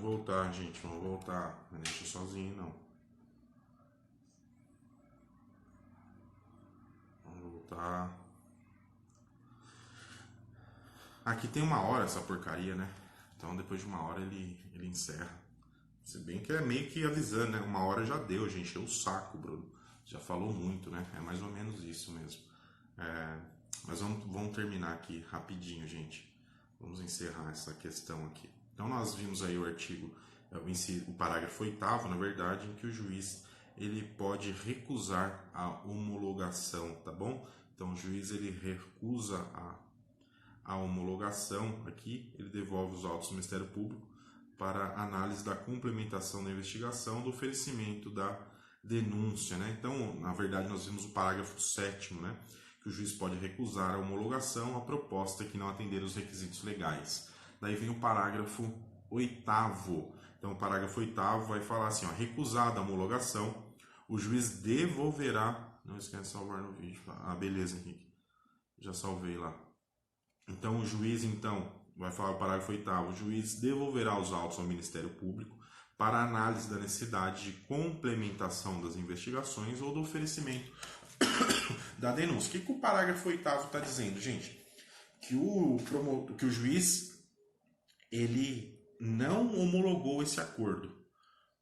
voltar, gente, vamos voltar. Não deixa sozinho, não. Vamos voltar. Aqui tem 1 hora essa porcaria, né? Então depois de 1 hora ele encerra. Se bem que é meio que avisando, né? 1 hora já deu, gente. Encheu o saco, Bruno. Já falou muito, né? É mais ou menos isso mesmo. Mas vamos terminar aqui rapidinho, gente. Vamos encerrar essa questão aqui. Então nós vimos aí o artigo, o parágrafo 8º, na verdade, em que o juiz ele pode recusar a homologação, tá bom? Então o juiz ele recusa a homologação aqui, ele devolve os autos do Ministério Público para análise da complementação da investigação, do oferecimento da denúncia, né? Então, na verdade, nós vimos o parágrafo 7º, né? Que o juiz pode recusar a homologação a proposta que não atender os requisitos legais. Daí vem o parágrafo 8º. Então, o parágrafo 8º vai falar assim, ó, recusada a homologação, o juiz devolverá... Não esquece de salvar no vídeo. Ah, beleza, Henrique. Já salvei lá. Então, o juiz, vai falar o parágrafo 8º, o juiz devolverá os autos ao Ministério Público para análise da necessidade de complementação das investigações ou do oferecimento da denúncia. O que o parágrafo 8º está dizendo, gente? Que o juiz ele não homologou esse acordo,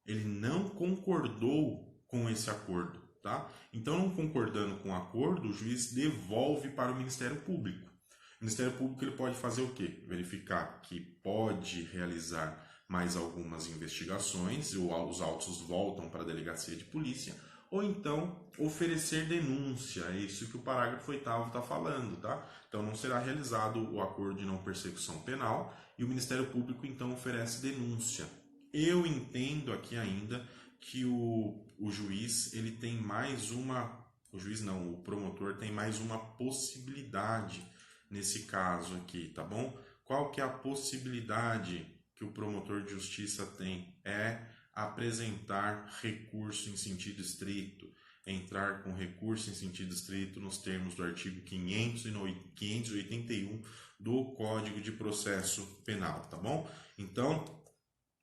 ele não concordou com esse acordo, tá? Então, não concordando com o acordo, o juiz devolve para o Ministério Público. O Ministério Público ele pode fazer o quê? Verificar que pode realizar mais algumas investigações, os autos voltam para a delegacia de polícia, ou então oferecer denúncia. É isso que o parágrafo 8º está falando, tá? Então não será realizado o acordo de não persecução penal e o Ministério Público então oferece denúncia. Eu entendo aqui ainda que o juiz ele tem mais uma... O juiz não, o promotor tem mais uma possibilidade nesse caso aqui, tá bom? Qual que é a possibilidade que o promotor de justiça tem? É apresentar recurso em sentido estrito, entrar com recurso em sentido estrito nos termos do artigo 581 do Código de Processo Penal, tá bom? Então,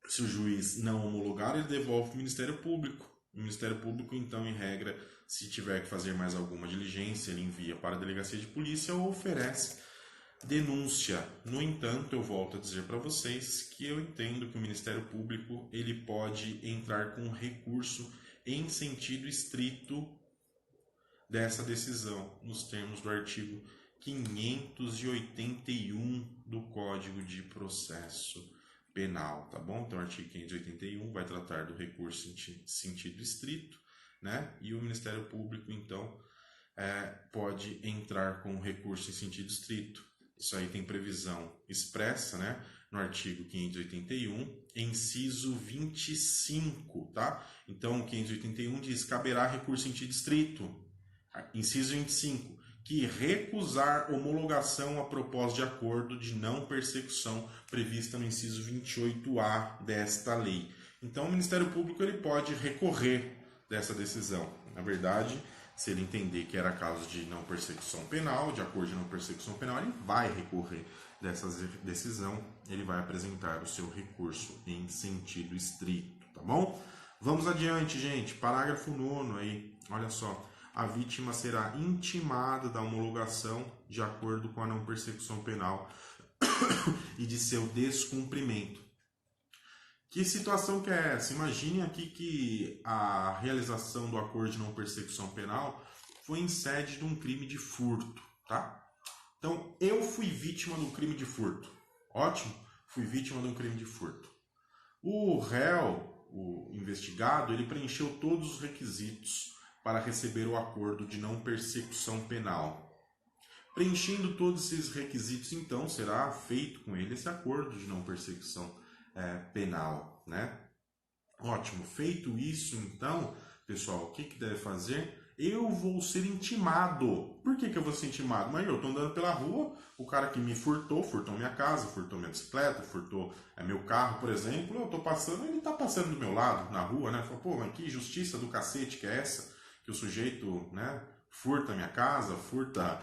se o juiz não homologar, ele devolve para o Ministério Público. O Ministério Público, então, em regra, se tiver que fazer mais alguma diligência, ele envia para a delegacia de polícia ou oferece denúncia. No entanto, eu volto a dizer para vocês que eu entendo que o Ministério Público ele pode entrar com recurso em sentido estrito dessa decisão, nos termos do artigo 581 do Código de Processo Penal, tá bom? Então, o artigo 581 vai tratar do recurso em sentido estrito, né? E o Ministério Público, então, pode entrar com recurso em sentido estrito. Isso aí tem previsão expressa, né? No artigo 581, inciso 25, tá? Então, o 581 diz, caberá recurso em sentido estrito. Inciso 25, que recusar homologação a propósito de acordo de não persecução prevista no inciso 28A desta lei. Então, o Ministério Público ele pode recorrer dessa decisão. Na verdade, se ele entender que era caso de não persecução penal, de acordo de não persecução penal, ele vai recorrer dessa decisão, ele vai apresentar o seu recurso em sentido estrito, tá bom? Vamos adiante, gente. Parágrafo 9º aí, olha só. A vítima será intimada da homologação de acordo com a não persecução penal e de seu descumprimento. Que situação que é essa? Imagine aqui que a realização do acordo de não persecução penal foi em sede de um crime de furto, tá? Então, eu fui vítima de um crime de furto. Ótimo, fui vítima de um crime de furto. O réu, o investigado, ele preencheu todos os requisitos para receber o acordo de não persecução penal. Preenchendo todos esses requisitos, então, será feito com ele esse acordo de não persecução penal, né? Ótimo. Feito isso, então, pessoal, o que deve fazer? Eu vou ser intimado. Por que eu vou ser intimado? Mas eu estou andando pela rua, o cara que me furtou minha casa, furtou minha bicicleta, furtou meu carro, por exemplo, eu estou passando, ele está passando do meu lado, na rua, né? Fala, pô, mas que justiça do cacete que é essa? Que o sujeito, né, furta minha casa, furta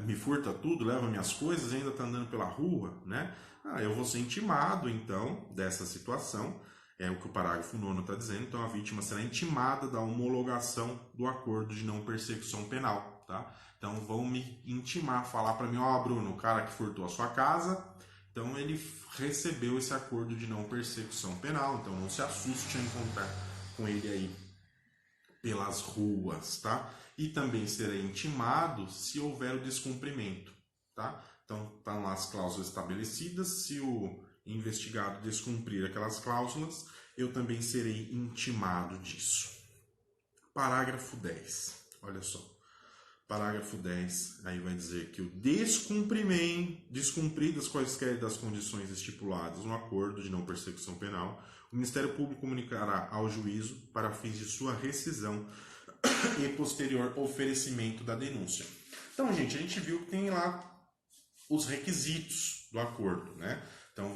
me furta tudo, leva minhas coisas e ainda está andando pela rua, né? Eu vou ser intimado, então, dessa situação, é o que o parágrafo 9º está dizendo, então a vítima será intimada da homologação do acordo de não persecução penal, tá? Então vão me intimar, falar para mim, Bruno, o cara que furtou a sua casa, então ele recebeu esse acordo de não persecução penal, então não se assuste a encontrar com ele aí pelas ruas, tá? E também será intimado se houver o descumprimento, tá? Então, estão lá as cláusulas estabelecidas, se o investigado descumprir aquelas cláusulas, eu também serei intimado disso. Parágrafo 10, olha só. Parágrafo 10, aí vai dizer que o descumpridas quaisquer das condições estipuladas no acordo de não persecução penal, o Ministério Público comunicará ao juízo para fins de sua rescisão e posterior oferecimento da denúncia. Então, gente, a gente viu que tem lá os requisitos do acordo, né? Então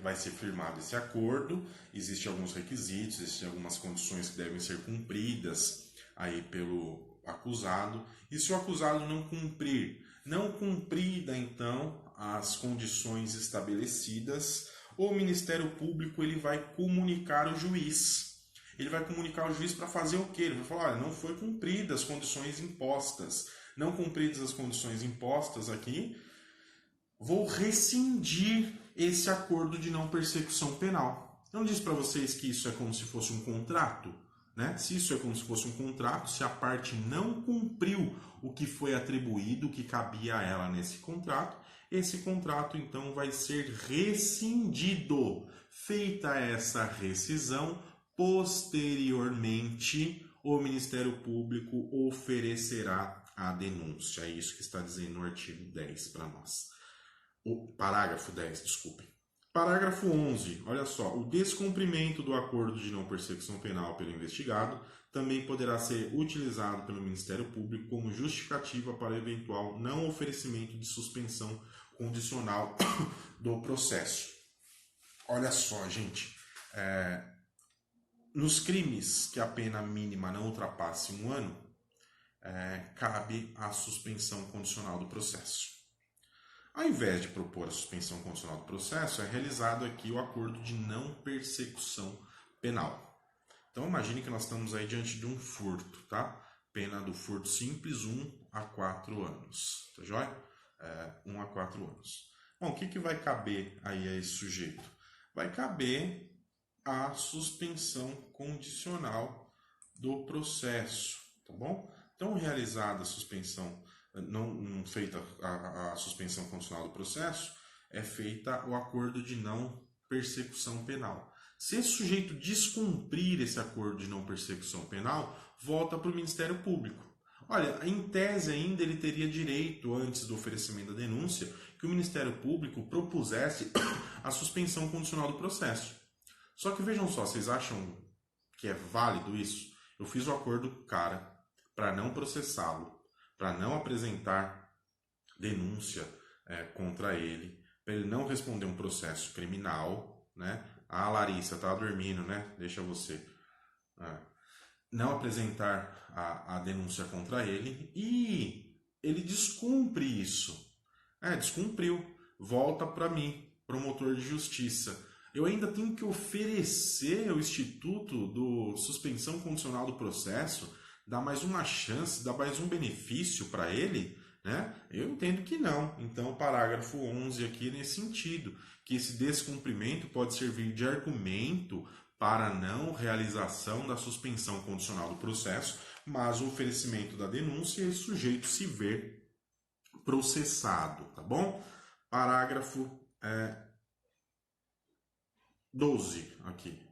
vai ser firmado esse acordo, existem alguns requisitos, existem algumas condições que devem ser cumpridas aí pelo acusado, e se o acusado não cumprida então as condições estabelecidas, o Ministério Público ele vai comunicar o juiz. Ele vai comunicar o juiz para fazer o quê? Ele vai falar, não foi cumpridas as condições impostas. Não cumpridas as condições impostas aqui, vou rescindir esse acordo de não persecução penal. Eu não disse para vocês que isso é como se fosse um contrato? Né? Se isso é como se fosse um contrato, se a parte não cumpriu o que foi atribuído, o que cabia a ela nesse contrato, esse contrato então vai ser rescindido. Feita essa rescisão, posteriormente o Ministério Público oferecerá a denúncia. É isso que está dizendo no artigo 10 para nós. O parágrafo 10, desculpem. Parágrafo 11, olha só, o descumprimento do acordo de não persecução penal pelo investigado também poderá ser utilizado pelo Ministério Público como justificativa para eventual não oferecimento de suspensão condicional do processo. Olha só, gente, nos crimes que a pena mínima não ultrapasse 1 ano, cabe a suspensão condicional do processo. Ao invés de propor a suspensão condicional do processo, é realizado aqui o acordo de não persecução penal. Então imagine que nós estamos aí diante de um furto, tá? Pena do furto simples, 1 a 4 anos, tá joia? 1 a 4 anos. Bom, o que vai caber aí a esse sujeito? Vai caber a suspensão condicional do processo, tá bom? Então, realizada a suspensão, não feita a suspensão condicional do processo, é feita o acordo de não persecução penal. Se esse sujeito descumprir esse acordo de não persecução penal, volta para o Ministério Público. Olha, em tese ainda ele teria direito, antes do oferecimento da denúncia, que o Ministério Público propusesse a suspensão condicional do processo. Só que vejam só, vocês acham que é válido isso? Eu fiz o acordo com o cara para não processá-lo, para não apresentar denúncia contra ele, para ele não responder um processo criminal, né? Larissa, tá dormindo, né? Deixa você. Não apresentar a denúncia contra ele e ele descumpre isso. Descumpriu. Volta para mim, promotor de justiça. Eu ainda tenho que oferecer o instituto do suspensão condicional do processo, dar mais uma chance, dar mais um benefício para ele, né? Eu entendo que não. Então, o parágrafo 11 aqui nesse sentido, que esse descumprimento pode servir de argumento para a não realização da suspensão condicional do processo, mas o oferecimento da denúncia e o sujeito se ver processado, tá bom? Parágrafo 12 aqui.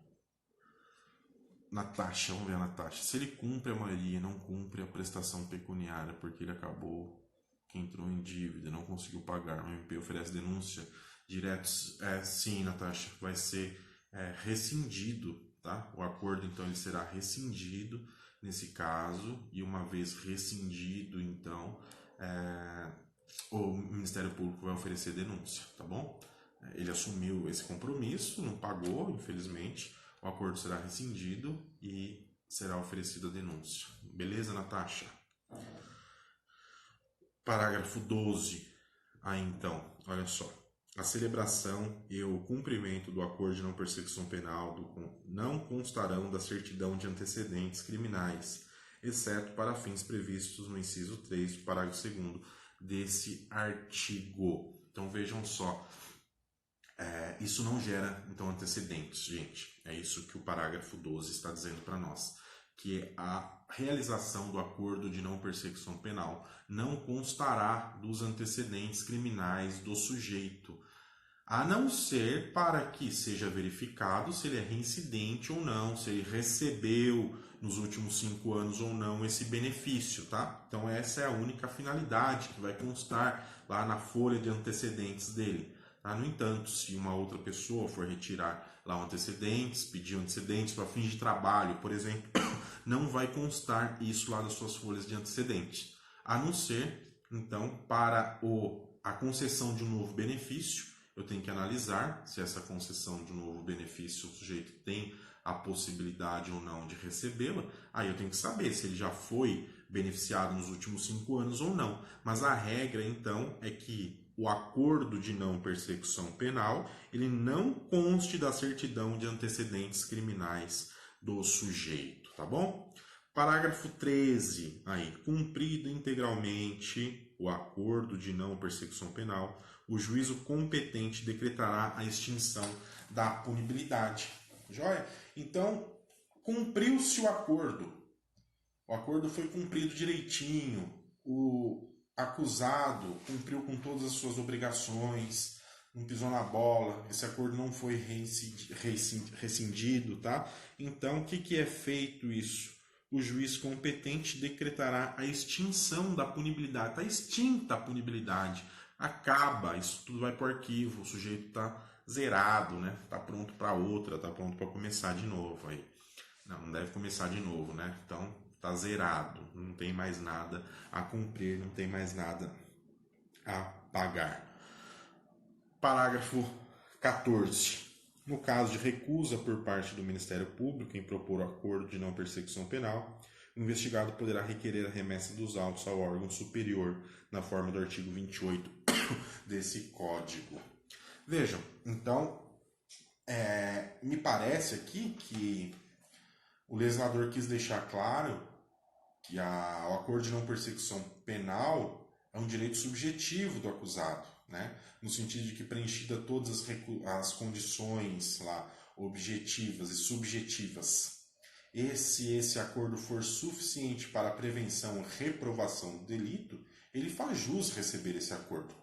Natasha, vamos ver a Natasha. Se ele cumpre a maioria, não cumpre a prestação pecuniária porque ele acabou, que entrou em dívida, não conseguiu pagar, o MP oferece denúncia direto, sim, Natasha, vai ser rescindido, tá? O acordo, então, ele será rescindido nesse caso, e uma vez rescindido, então, o Ministério Público vai oferecer denúncia, tá bom? Ele assumiu esse compromisso, não pagou, infelizmente, o acordo será rescindido e será oferecida a denúncia. Beleza, Natasha? Parágrafo 12. Aí então, olha só. A celebração e o cumprimento do acordo de não persecução penal não constarão da certidão de antecedentes criminais, exceto para fins previstos no inciso 3 do parágrafo 2º desse artigo. Então vejam só, isso não gera então antecedentes, gente. É isso que o parágrafo 12 está dizendo para nós, que a realização do acordo de não persecução penal não constará dos antecedentes criminais do sujeito, a não ser para que seja verificado se ele é reincidente ou não, se ele recebeu nos últimos 5 anos ou não esse benefício, tá? Então essa é a única finalidade que vai constar lá na folha de antecedentes dele. Tá? No entanto, se uma outra pessoa for retirar lá pedir antecedentes para fins de trabalho, por exemplo, não vai constar isso lá das suas folhas de antecedentes, a não ser, então, para a concessão de um novo benefício. Eu tenho que analisar se essa concessão de um novo benefício o sujeito tem a possibilidade ou não de recebê-la. Aí eu tenho que saber se ele já foi beneficiado nos últimos 5 anos ou não. Mas a regra, então, é que o acordo de não persecução penal ele não conste da certidão de antecedentes criminais do sujeito, tá bom? Parágrafo 13, aí, cumprido integralmente o acordo de não persecução penal, o juízo competente decretará a extinção da punibilidade. Joia? Então, cumpriu-se o acordo. O acordo foi cumprido direitinho. O acusado cumpriu com todas as suas obrigações, não pisou na bola, esse acordo não foi rescindido, tá? Então, o que é feito isso? O juiz competente decretará a extinção da punibilidade. Está extinta a punibilidade. Acaba, isso tudo vai para o arquivo, o sujeito está zerado, né? Está pronto para outra, está pronto para começar de novo. Aí. Não deve começar de novo, né? Então, está zerado, não tem mais nada a cumprir, não tem mais nada a pagar. Parágrafo 14. No caso de recusa por parte do Ministério Público em propor acordo de não persecução penal, o investigado poderá requerer a remessa dos autos ao órgão superior, na forma do artigo 28 desse Código. Vejam, então, me parece aqui que o legislador quis deixar claro que o acordo de não persecução penal é um direito subjetivo do acusado, né? No sentido de que preenchida todas as condições lá, objetivas e subjetivas, esse acordo for suficiente para a prevenção e reprovação do delito, ele faz jus receber esse acordo.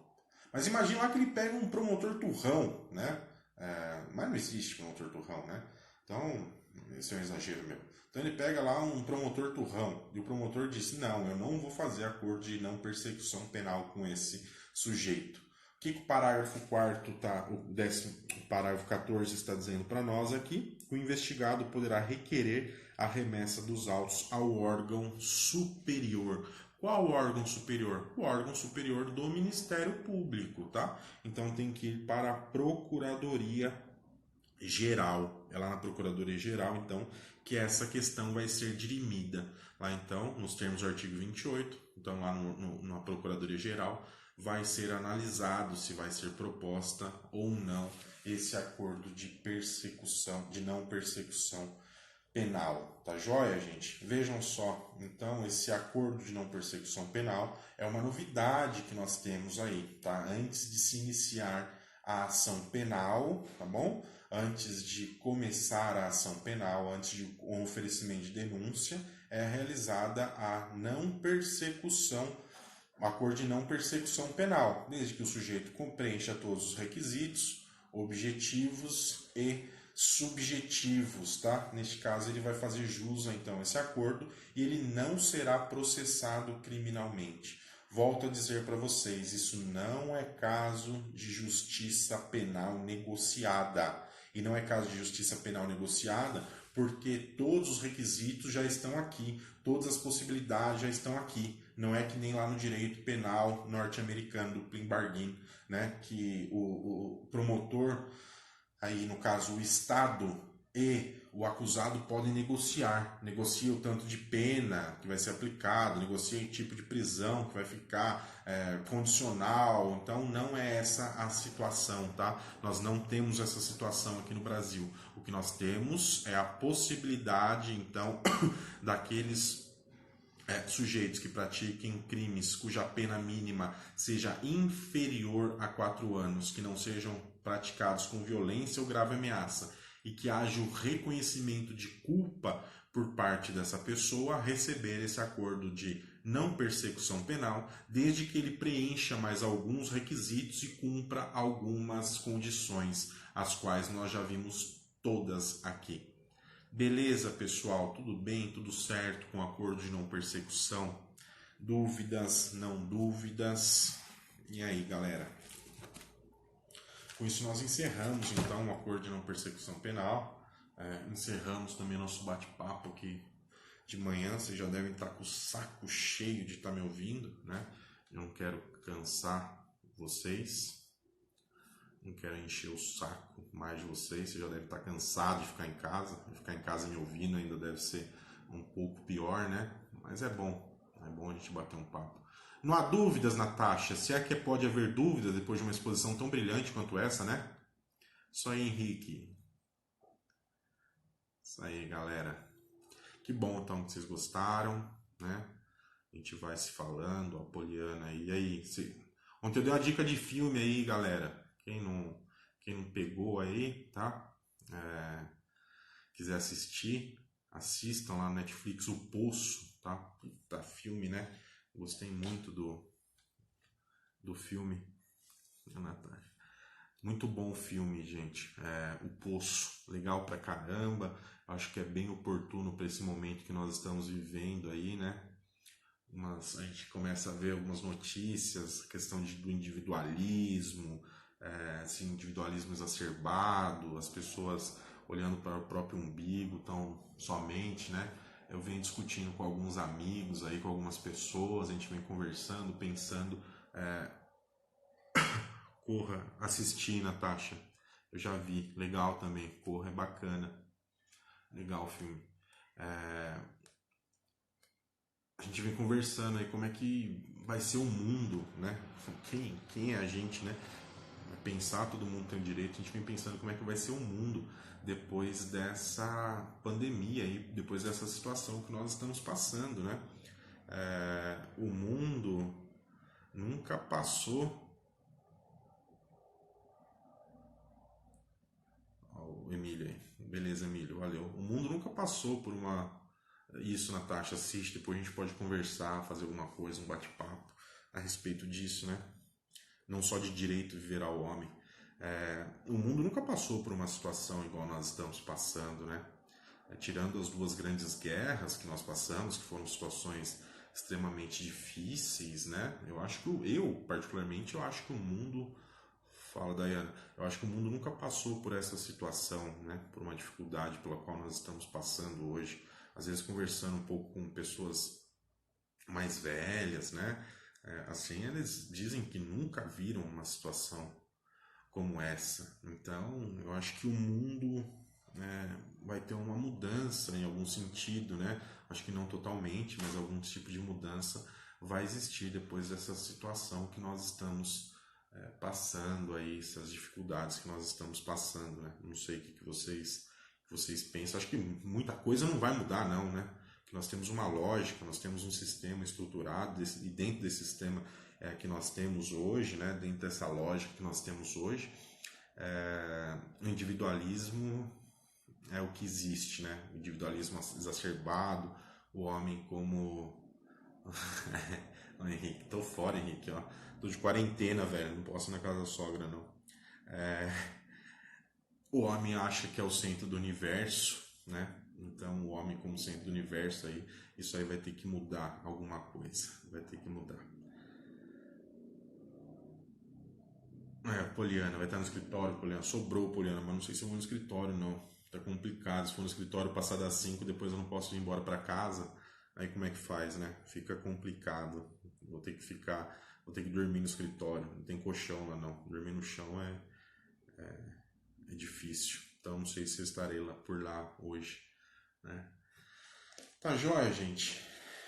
Mas imagine lá que ele pega um promotor turrão, né? Mas não existe promotor turrão, né? Então, esse é um exagero meu. Então ele pega lá um promotor turrão e o promotor disse, não, eu não vou fazer acordo de não persecução penal com esse sujeito. O que o parágrafo 4º o parágrafo 14 está dizendo para nós aqui? O investigado poderá requerer a remessa dos autos ao órgão superior. Qual órgão superior? O órgão superior do Ministério Público, tá? Então tem que ir para a Procuradoria Geral. É lá na Procuradoria Geral, então, que essa questão vai ser dirimida. Lá, então, nos termos do artigo 28, então lá na Procuradoria Geral, vai ser analisado se vai ser proposta ou não esse acordo de persecução, de não persecução penal. Tá joia, gente? Vejam só, então, esse acordo de não persecução penal é uma novidade que nós temos aí, tá? Antes de se iniciar a ação penal, tá bom? Antes de começar a ação penal, antes de um oferecimento de denúncia, é realizada a não persecução, o acordo de não persecução penal, desde que o sujeito preencha todos os requisitos, objetivos e subjetivos, tá? Neste caso, ele vai fazer jus, então, esse acordo e ele não será processado criminalmente. Volto a dizer para vocês, isso não é caso de justiça penal negociada. E não é caso de justiça penal negociada porque todos os requisitos já estão aqui, todas as possibilidades já estão aqui. Não é que nem lá no direito penal norte-americano do plea bargain, né? Que o promotor, aí no caso o Estado e o acusado pode negociar, negocia o tanto de pena que vai ser aplicado, negocia o tipo de prisão que vai ficar condicional. Então não é essa a situação, tá? Nós não temos essa situação aqui no Brasil. O que nós temos é a possibilidade, então, daqueles sujeitos que pratiquem crimes cuja pena mínima seja inferior a 4 anos, que não sejam praticados com violência ou grave ameaça, e que haja o reconhecimento de culpa por parte dessa pessoa, receber esse acordo de não persecução penal, desde que ele preencha mais alguns requisitos e cumpra algumas condições, as quais nós já vimos todas aqui. Beleza, pessoal? Tudo bem? Tudo certo com o acordo de não persecução? Dúvidas? Não dúvidas? E aí, galera? Com isso nós encerramos então o acordo de não persecução penal, encerramos também nosso bate-papo aqui de manhã. Vocês já devem estar com o saco cheio de estar me ouvindo, né? Eu não quero cansar vocês, não quero encher o saco mais de vocês. Vocês já devem estar cansados de ficar em casa me ouvindo ainda deve ser um pouco pior, né? Mas é bom a gente bater um papo. Não há dúvidas, Natasha? Se é que pode haver dúvidas depois de uma exposição tão brilhante quanto essa, né? Isso aí, Henrique. Isso aí, galera. Que bom, então, que vocês gostaram, né? A gente vai se falando, a Poliana aí. E aí, ontem eu dei uma dica de filme aí, galera. Quem não pegou aí, tá? Quiser assistir, assistam lá no Netflix, O Poço, tá? Puta filme, né? Gostei muito do filme, Natasha. Muito bom o filme, gente. O Poço, legal pra caramba. Acho que é bem oportuno para esse momento que nós estamos vivendo aí, né? A gente começa a ver algumas notícias, a questão do individualismo, esse individualismo exacerbado, as pessoas olhando para o próprio umbigo tão somente, né? Eu venho discutindo com alguns amigos aí, com algumas pessoas, a gente vem conversando, pensando. Corra, assisti, Natasha. Eu já vi, legal também. Corra, é bacana. Legal o filme. A gente vem conversando aí como é que vai ser o mundo, né? Quem é a gente, né? Pensar, todo mundo tem o direito. A gente vem pensando como é que vai ser o mundo depois dessa pandemia e depois dessa situação que nós estamos passando, né? O mundo nunca passou. O Emílio aí. Beleza, Emílio, valeu. O mundo nunca passou por isso, Natasha. Assiste, depois a gente pode conversar, fazer alguma coisa, um bate-papo a respeito disso, né? Não só de direito viverá o homem. O mundo nunca passou por uma situação igual nós estamos passando, né? Tirando as 2 grandes guerras que nós passamos, que foram situações extremamente difíceis, né? Particularmente, eu acho que o mundo... Fala, Dayana. Eu acho que o mundo nunca passou por essa situação, né? Por uma dificuldade pela qual nós estamos passando hoje. Às vezes conversando um pouco com pessoas mais velhas, né? Assim, eles dizem que nunca viram uma situação como essa. Então, eu acho que o mundo vai ter uma mudança em algum sentido, né? Acho que não totalmente, mas algum tipo de mudança vai existir depois dessa situação que nós estamos passando aí, essas dificuldades que nós estamos passando, né? Não sei o que vocês pensam. Acho que muita coisa não vai mudar, não, né? Que nós temos uma lógica, nós temos um sistema estruturado e dentro desse sistema que nós temos hoje, né? Dentro dessa lógica que nós temos hoje, o individualismo é o que existe, né? O individualismo exacerbado, o homem como... Henrique, tô fora, Henrique, ó. Tô de quarentena, velho, não posso ir na casa da sogra, não. O homem acha que é o centro do universo, né? Então, o homem como centro do universo, aí, isso aí vai ter que mudar alguma coisa. Vai ter que mudar. Poliana, vai estar no escritório, Poliana. Sobrou, Poliana, mas não sei se eu vou no escritório, não. Tá complicado. Se for no escritório passar das 5, depois eu não posso ir embora para casa. Aí como é que faz, né? Fica complicado. Vou ter que dormir no escritório. Não tem colchão lá, não. Dormir no chão é difícil. Então não sei se eu estarei lá por lá hoje, né? Tá joia, gente?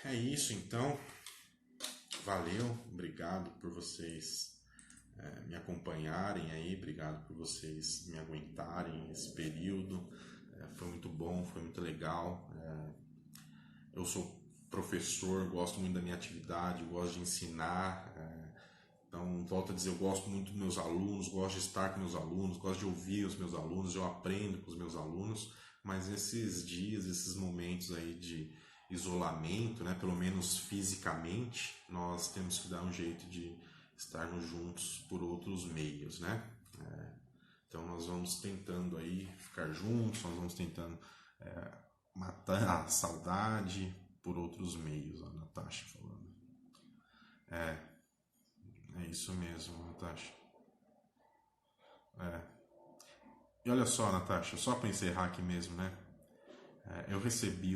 É isso então. Valeu, obrigado por vocês me acompanharem aí, obrigado por vocês me aguentarem esse período. Foi muito bom, foi muito legal. Eu sou professor, gosto muito da minha atividade, gosto de ensinar. Então, volto a dizer, eu gosto muito dos meus alunos, gosto de estar com meus alunos, gosto de ouvir os meus alunos, eu aprendo com os meus alunos, mas nesses dias, esses momentos aí de isolamento, né, pelo menos fisicamente, nós temos que dar um jeito de estarmos juntos por outros meios, né? Então nós vamos tentando aí ficar juntos, nós vamos tentando matar a saudade por outros meios, a Natasha falando. É isso mesmo, Natasha. E olha só, Natasha, só para encerrar aqui mesmo, né? Eu recebi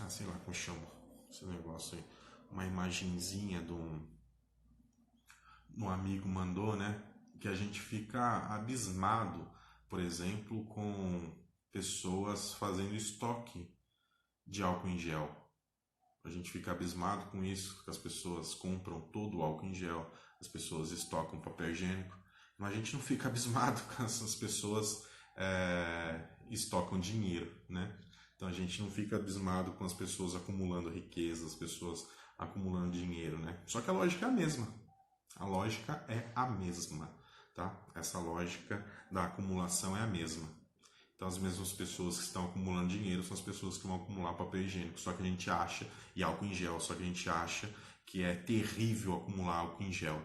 sei lá como chama esse negócio aí, uma imagenzinha de um amigo mandou, né? Que a gente fica abismado, por exemplo, com pessoas fazendo estoque de álcool em gel. A gente fica abismado com isso, que as pessoas compram todo o álcool em gel, as pessoas estocam papel higiênico, mas a gente não fica abismado com essas pessoas estocam dinheiro, né? Então a gente não fica abismado com as pessoas acumulando riqueza, as pessoas acumulando dinheiro, né? Só que a lógica é a mesma. A lógica é a mesma, tá? Essa lógica da acumulação é a mesma. Então, as mesmas pessoas que estão acumulando dinheiro são as pessoas que vão acumular papel higiênico, só que a gente acha, e álcool em gel, só que a gente acha que é terrível acumular álcool em gel.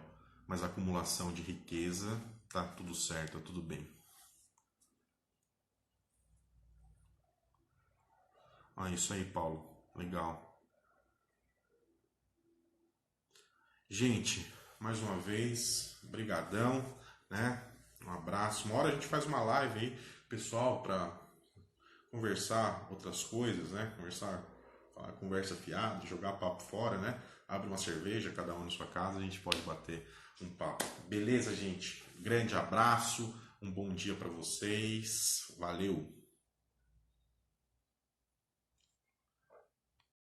Mas a acumulação de riqueza, tá tudo certo, tá tudo bem. Isso aí, Paulo. Legal. Gente, mais uma vez, brigadão, né? Um abraço. Uma hora a gente faz uma live aí, pessoal, para conversar outras coisas, né? Falar conversa fiada, jogar papo fora, né? Abre uma cerveja, cada um na sua casa, a gente pode bater um papo. Beleza, gente? Grande abraço, um bom dia para vocês. Valeu!